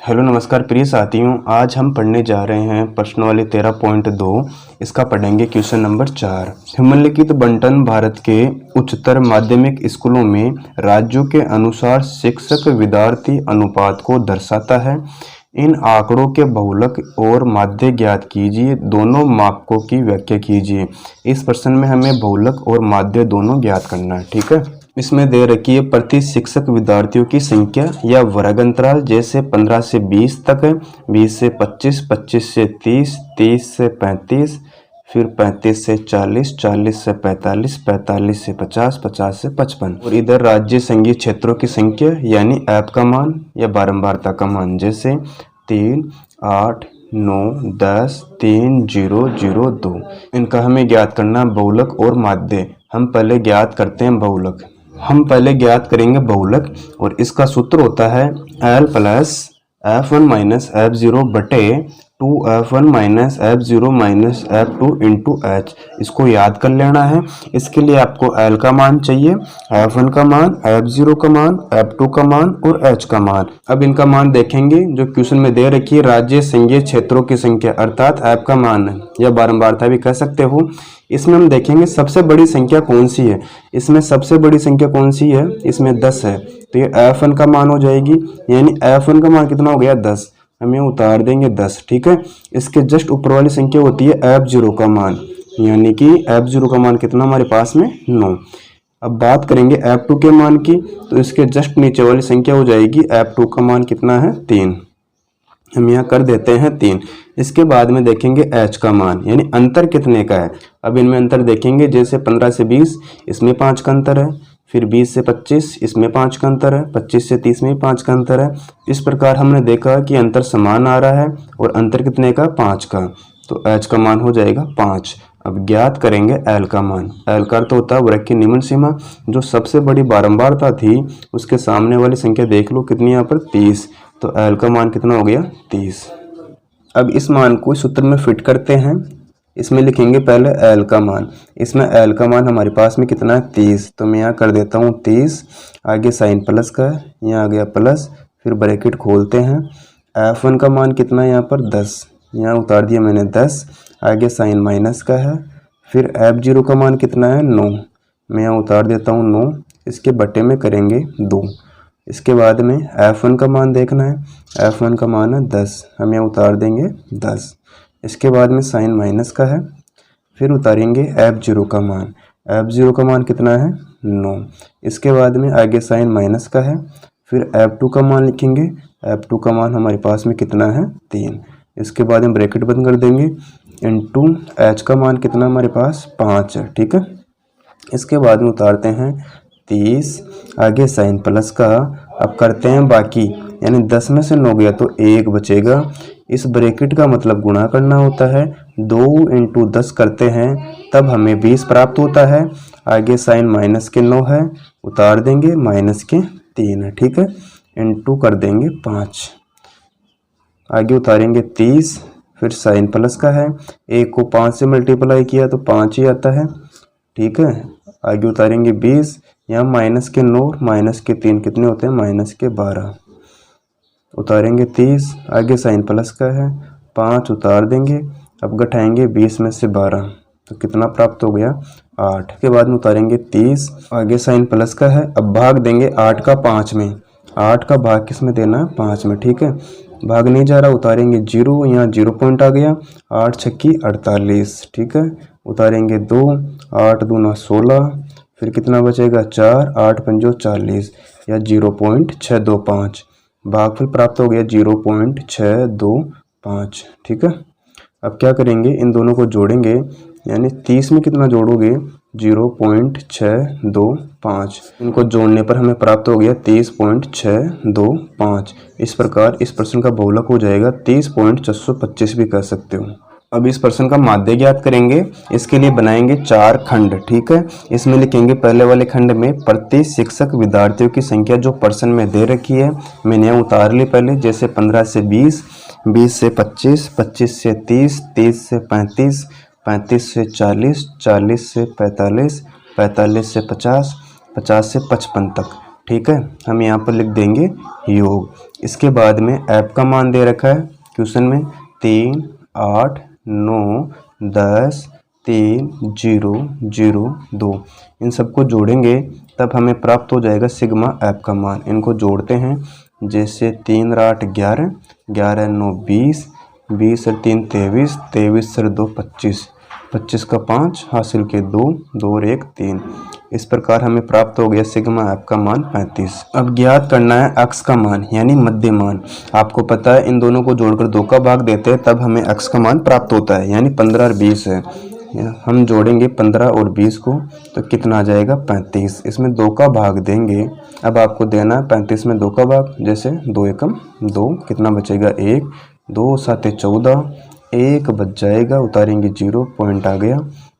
Hello नमस्कार प्रिय साथियों, आज हम पढ़ने जा रहे हैं प्रश्नावली 13.2। इसका पढ़ेंगे क्वेश्चन नंबर 4। निम्नलिखित बंटन भारत के उच्चतर माध्यमिक स्कूलों में राज्यों के अनुसार शिक्षक विद्यार्थी अनुपात को दर्शाता है। इन आंकड़ों के बहुलक और माध्य ज्ञात कीजिए। दोनों मापकों की व्याख्या कीजिए। इस प्रश्न में हमें बहुलक और माध्य दोनों ज्ञात करना है। ठीक है, इसमें दे रखी है प्रति शिक्षक विद्यार्थियों की संख्या या वर्ग अंतराल, जैसे 15 से 20 तक है, 20 से 25, 25 से 30, 30 से 35, फिर 35 से 40, 40 से 45, 45 से 50, 50 से 55। और इधर राज्य संघीय क्षेत्रों की संख्या यानी ऐप का मान या बारंबारता का मान, जैसे 3, 8, 9, 10, 3, 0, 0, 2। इनका हमें ज्ञात करना बहुलक और माध्य। हम पहले ज्ञात करते हैं बहुलक। हम पहले ज्ञात करेंगे बहुलक और इसका सूत्र होता है L plus F1 minus F0 बटे 2F1 minus F0 minus F2 into H। इसको याद कर लेना है। इसके लिए आपको L का मान चाहिए, F1 का मान, F0 का मान, F2 का मान और H का मान। अब इनका मान देखेंगे जो क्वेश्चन में दे रखी है, राज्य संघीय क्षेत्रों की संख्या अर्थात ऐप का मान या बारंबारता भी कह सकते हो। इसमें हम देखेंगे सबसे बड़ी संख्या कौन सी है। इसमें सबसे बड़ी संख्या कौन सी है, इसमें 10 है, तो ये F1 का मान हो जाएगी। यानी F1 का मान कितना हो गया, 10। हम ये उतार देंगे 10। ठीक है, इसके जस्ट ऊपर वाली संख्या होती है F0 का मान, यानी कि F0 का मान कितना हमारे पास में 9। अब बात करेंगे F2 के मान की, तो इसके जस्ट नीचे वाली संख्या हो जाएगी F2 का मान कितना है, 3। हम यहाँ कर देते हैं 3। इसके बाद में देखेंगे H का मान, यानी अंतर कितने का है। अब इनमें अंतर देखेंगे, जैसे 15 से 20 इसमें 5 का अंतर है, फिर 20 से 25 इसमें 5 का अंतर है, 25 से 30 में 5 का अंतर है। इस प्रकार हमने देखा कि अंतर समान आ रहा है और अंतर कितने का, 5 का, तो H का मान हो जाएगा 5। अब ज्ञात करेंगे L का मान। L का अर्थ होता है वर्ग की निम्न सीमा। जो सबसे बड़ी बारंबारता थी उसके सामने वाली संख्या देख लो कितनी यहाँ पर, 30, तो L का मान कितना हो गया, 30। अब इस मान को सूत्र में फिट करते हैं। इसमें लिखेंगे पहले L का मान। इसमें L का मान हमारे पास में कितना है, 30, तो मैं यहाँ कर देता हूँ 30। आगे साइन प्लस का है, यहाँ आ गया प्लस, फिर ब्रैकेट खोलते हैं। F1 का मान कितना है यहाँ पर, 10, यहाँ उतार दिया मैंने 10। आगे साइन माइनस का है, फिर F0 का मान कितना है, 9, मैं यहाँ उतार देता हूँ 9। इसके बटे में करेंगे 2। इसके बाद में F1 का मान देखना है। F1 का मान है 10, हम यहाँ उतार देंगे 10। इसके बाद में साइन माइनस का है, फिर उतारेंगे F0 का मान। F0 का मान कितना है, 9। इसके बाद में आगे साइन माइनस का है, फिर F2 का मान लिखेंगे। F2 का मान हमारे पास में कितना है, 3। इसके बाद में ब्रैकेट बंद कर देंगे, इनटू H का मान कितना हमारे पास, 5 है। ठीक है, इसके बाद में उतारते हैं 30, आगे साइन प्लस का। अब करते हैं बाकी, यानी 10 में से 9 गया तो 1 बचेगा। इस ब्रैकेट का मतलब गुणा करना होता है, 2 इंटू 10 करते हैं तब हमें 20 प्राप्त होता है। आगे साइन माइनस के 9 है, उतार देंगे, माइनस के 3 है। ठीक है, इंटू कर देंगे 5। आगे उतारेंगे 30, फिर साइन प्लस का है, 1 को 5 से मल्टीप्लाई किया तो 5 ही आता है। ठीक है, आगे उतारेंगे 20, यहाँ माइनस के 9 माइनस के 3 कितने होते हैं, माइनस के 12। उतारेंगे 30, आगे साइन प्लस का है, 5 उतार देंगे। अब घटाएंगे 20 में से 12 तो कितना प्राप्त हो गया, 8। के बाद में उतारेंगे 30, आगे साइन प्लस का है। अब भाग देंगे 8 का 5 में। 8 का भाग किस में देना है, 5 में। ठीक है, भाग नहीं जा रहा, उतारेंगे 0, यहाँ 0 पॉइंट आ गया। 8 छक्की 48। ठीक है, उतारेंगे 2, 8 दूना 16, फिर कितना बचेगा, 4, 8 पंजो 40 या 0.625। भागफल प्राप्त हो गया 0.625। ठीक है, अब क्या करेंगे, इन दोनों को जोड़ेंगे, यानी 30 में कितना जोड़ोगे, 0.625। इनको जोड़ने पर हमें प्राप्त हो गया 30.625। इस प्रकार इस प्रश्न का बहुलक हो जाएगा 30.625 भी कह सकते हो। अब इस प्रश्न का माध्य ज्ञात करेंगे। इसके लिए बनाएंगे 4 खंड। ठीक है, इसमें लिखेंगे पहले वाले खंड में प्रति शिक्षक विद्यार्थियों की संख्या जो प्रश्न में दे रखी है, मैंने यहाँ उतार ली पहले, जैसे 15 से 20, 20 से 25, 25 से 30, 30 से 35, 35 से 40, 40 से 45, 45 से 50, 50 से 55 तक। ठीक है, हम यहाँ पर लिख देंगे योग। इसके बाद में ऐप का मान दे रखा है क्वेश्चन में 3, 8, 9, 10, 3, 0, 0, 2। इन सबको जोड़ेंगे तब हमें प्राप्त हो जाएगा सिग्मा ऐप का मान। इनको जोड़ते हैं, जैसे 3 और 8 11, 11 9 20, 20 और 3 23, 23 और 2 25, 25 का 5 हासिल के 2, 2 और 1 3। इस प्रकार हमें प्राप्त हो गया सिग्मा ऐप का मान 35। अब ज्ञात करना है अक्स का मान यानी मध्य मान। आपको पता है इन दोनों को जोड़कर 2 का भाग देते हैं तब हमें अक्स का मान प्राप्त होता है, यानी 15 और 20 है। हम जोड़ेंगे 15 और 20 को तो कितना आ जाएगा 35। इसमें 2 का भाग देंगे। अब आपको देना है 35 में 2 का भाग, जैसे 2 एकम 2, कितना बचेगा 1, 2 साते 14, 1 बच जाएगा, उतारेंगे 0, पॉइंट आ गया,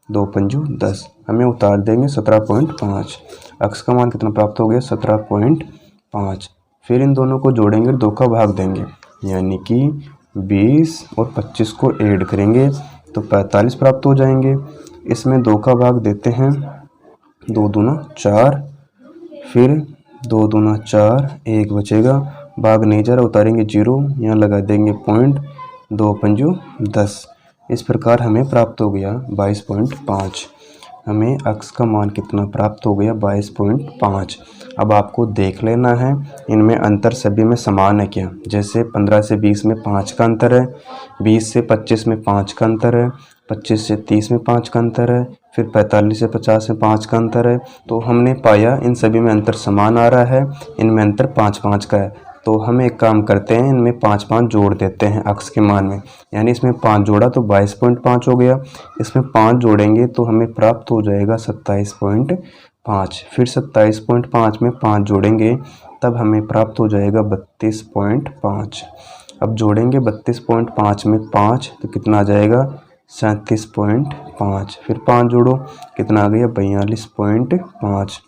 2 पंजू 10, हमें उतार देंगे 17.5। अक्स का मान कितना प्राप्त हो गया 17.5। फिर इन दोनों को जोड़ेंगे, 2 का भाग देंगे, यानी कि 20 और 25 को ऐड करेंगे तो 45 प्राप्त हो जाएंगे। इसमें 2 का भाग देते हैं, 2 दूना 4, फिर 2 दूना 4, 1 बचेगा, भाग नहीं जा रहा, उतारेंगे 0, यहाँ लगा देंगे पॉइंट, 2 पंजू 10। इस प्रकार हमें प्राप्त हो गया 22.5। हमें अक्स का मान कितना प्राप्त हो गया 22.5। अब आपको देख लेना है इनमें अंतर सभी में समान है क्या। जैसे 15 से 20 में 5 का अंतर है, 20 से 25 में 5 का अंतर है, 25 से 30 में 5 का अंतर है, फिर 45 से 50 में 5 का अंतर है। तो हमने पाया इन सभी में अंतर समान आ रहा है, इनमें अंतर 5-5 का है। तो हम एक काम करते हैं, इनमें 5-5 जोड़ देते हैं अक्स के मान में, यानी इसमें 5 जोड़ा तो 22.5 हो गया। इसमें 5 जोड़ेंगे तो हमें प्राप्त हो जाएगा 27.5। फिर 27.5 में 5 जोड़ेंगे तब हमें प्राप्त हो जाएगा 32.5। अब जोड़ेंगे 32.5 में 5 तो कितना आ जाएगा 37.5। फिर 5 जोड़ो, कितना आ गया 42.5।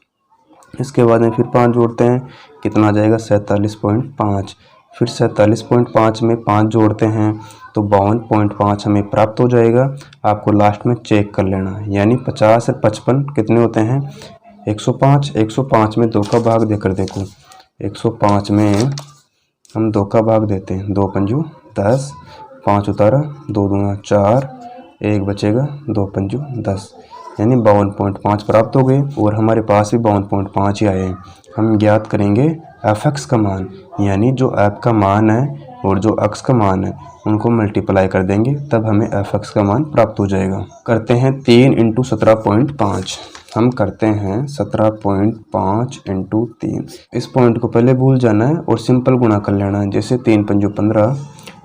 इसके बाद में फिर 5 जोड़ते हैं, कितना आ जाएगा 47.5। फिर 47.5 में 5 जोड़ते हैं तो 52.5 हमें प्राप्त हो जाएगा। आपको लास्ट में चेक कर लेना है, यानी 50 और 55 कितने होते हैं 105। 105 में 2 का भाग देकर देखो, 105 में हम 2 का भाग देते हैं, 2 पंजू 10, 5 उतारा, 2 दूना 4, 1 बचेगा, 2 पंजू 10, यानी 52.5 प्राप्त हो गए और हमारे पास भी 52.5 ही आए हैं। हम ज्ञात करेंगे एफ एक्स का मान, यानी जो ऐप का मान है और जो अक्स का मान है उनको मल्टीप्लाई कर देंगे तब हमें एफ एक्स का मान प्राप्त हो जाएगा। करते हैं 3 × 17.5। हम करते हैं 17.5 × 3। इस पॉइंट को पहले भूल जाना है और सिंपल गुणा कर लेना है। जैसे 3 पंजू 15,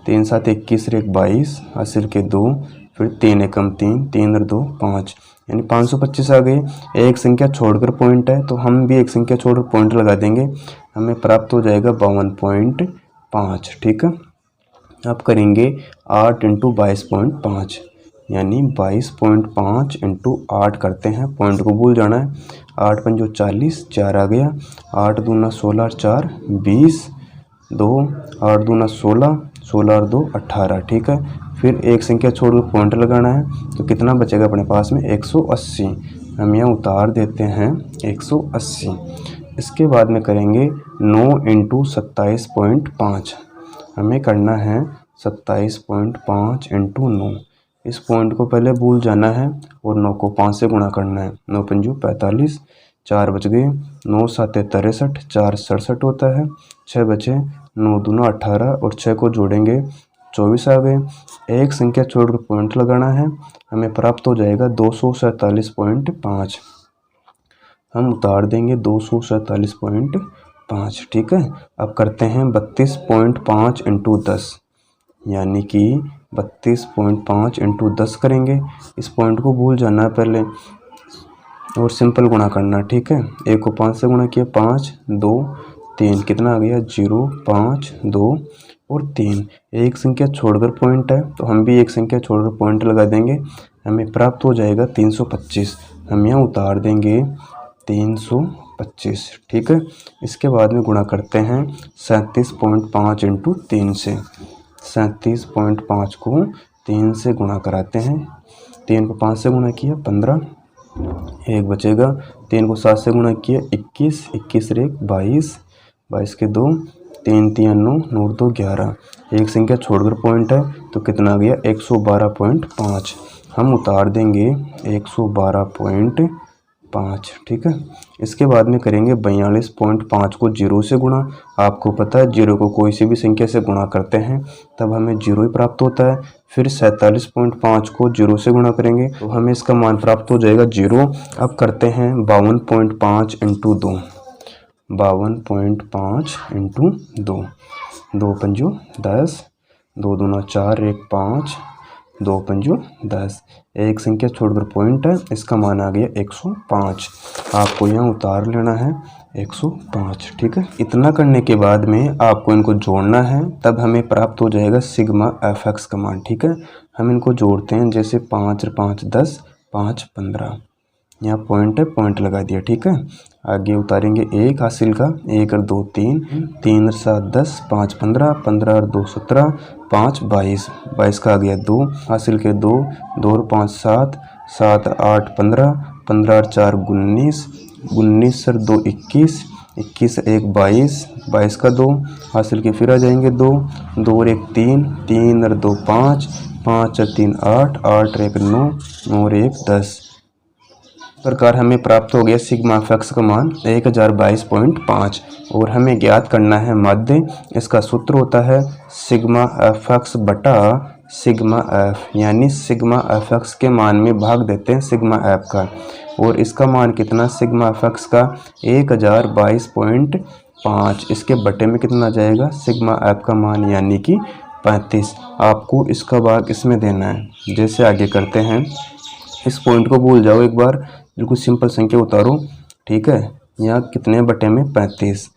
3 7 21 और 1 22, हासिल के 2, फिर 3 एकम 3, 3 और 2 5, यानी 525 आ गए। एक संख्या छोड़कर पॉइंट है तो हम भी एक संख्या छोड़कर पॉइंट लगा देंगे, हमें प्राप्त हो जाएगा 52.5। ठीक है, अब करेंगे 8 × 22.5, यानी 22.5 × 8 करते हैं। पॉइंट को भूल जाना है, 8 पंजो 40, 4 आ गया, 8 दूना 16 और 4 20, 2 8 दूना 16, 16 और 2 18। ठीक है, फिर एक संख्या छोड़कर पॉइंट लगाना है तो कितना बचेगा अपने पास में 180। हम यहाँ उतार देते हैं 180। इसके बाद में करेंगे 9 × 27.5। हमें करना है 27.5 × 9। इस पॉइंट को पहले भूल जाना है और 9 को 5 से गुणा करना है। 9 पंजू 45, 4 बच गए, 9 7 63, 4 67 होता है, 6 बचे, 9 दूना 18 और 6 को जोड़ेंगे 24 आ गए। एक संख्या छोड़कर पॉइंट लगाना है, हमें प्राप्त हो जाएगा 247.5। हम उतार देंगे 247.5। ठीक है, अब करते हैं 32.5 × 10, यानी कि 32.5 × 10 करेंगे। इस पॉइंट को भूल जाना है पहले और सिंपल गुणा करना। ठीक है, 1 को 5 से गुणा किया, 5 2 3, कितना आ गया 0 5 2 और 3। एक संख्या छोड़कर पॉइंट है तो हम भी एक संख्या छोड़कर पॉइंट लगा देंगे, हमें प्राप्त हो जाएगा 325। हम यहाँ उतार देंगे 325। ठीक है, इसके बाद में गुणा करते हैं 37.5 × 3 से। 37.5 को 3 से गुणा कराते हैं, 3 को 5 से गुणा किया 15, एक बचेगा, 3 को 7 से गुणा किया 21, 21 रे 22, 22 के 2, 3 3 9, 9 2 11। एक संख्या छोड़कर पॉइंट है तो कितना आ गया 112.5। हम उतार देंगे 112.5, ठीक है। इसके बाद में करेंगे 42.5 को 0 से गुणा। आपको पता है 0 को कोई सी भी संख्या से गुणा करते हैं तब हमें 0 ही प्राप्त होता है। फिर 47.5 को 0 से गुणा करेंगे तो हमें इसका मान प्राप्त हो जाएगा 0। अब करते हैं 52.5 इंटू 2, 52.5 इंटू 2, 2 पंजू 10, 2 दूना 4, 1 5, 2 पंजू 10। एक संख्या छोड़कर पॉइंट है, इसका मान आ गया 105। आपको यहाँ उतार लेना है 105, ठीक है। इतना करने के बाद में आपको इनको जोड़ना है, तब हमें प्राप्त हो जाएगा सिग्मा एफ एक्स का मान, ठीक है। हम इनको जोड़ते हैं, जैसे 5 और 5 10, 5 15। यहाँ पॉइंट है, पॉइंट लगा दिया, ठीक है। आगे उतारेंगे 1 हासिल का, 1 और 2 3, 3 और 7 10, 5 15, 15 और 2 17, 5 22, 22 का आ गया 2 हासिल के 2, 2 और 5 7, 7 और 8 15, 15 और 4 19, 19 और 2 21, 21 और 1 22, 22 का 2 हासिल के फिर आ जाएंगे 2, 2 और 1 3, 3 और 2 5, 5 और 3 8, 8 और 1 9, 9 और 1 10। इस प्रकार हमें प्राप्त हो गया सिग्मा एफ एक्स का मान 1022.5। और हमें ज्ञात करना है माध्य। इसका सूत्र होता है सिग्मा एफ एक्स बटा सिग्मा एफ, यानी सिग्मा एफ एक्स के मान में भाग देते हैं सिग्मा एफ का। और इसका मान कितना, सिग्मा एफ एक्स का 1022.5, इसके बटे में कितना आ जाएगा सिग्मा एफ का मान, यानी कि 35। आपको इसका भाग इसमें देना है। जैसे आगे करते हैं, इस पॉइंट को भूल जाओ, एक बार बिल्कुल सिंपल संख्या उतारो, ठीक है। यहाँ कितने बटे में 35।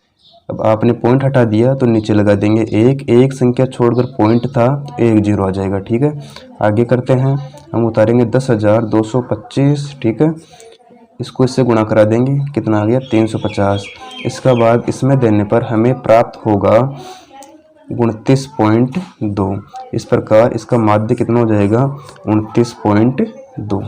अब आपने पॉइंट हटा दिया तो नीचे लगा देंगे एक संख्या छोड़कर पॉइंट था तो 1 0 आ जाएगा, ठीक है। आगे करते हैं, हम उतारेंगे 10,225, ठीक है। इसको इससे गुणा करा देंगे, कितना आ गया 350। इसका भाग इसमें देने पर हमें प्राप्त होगा 29.2। इस प्रकार इसका माध्य कितना हो जाएगा 29.2।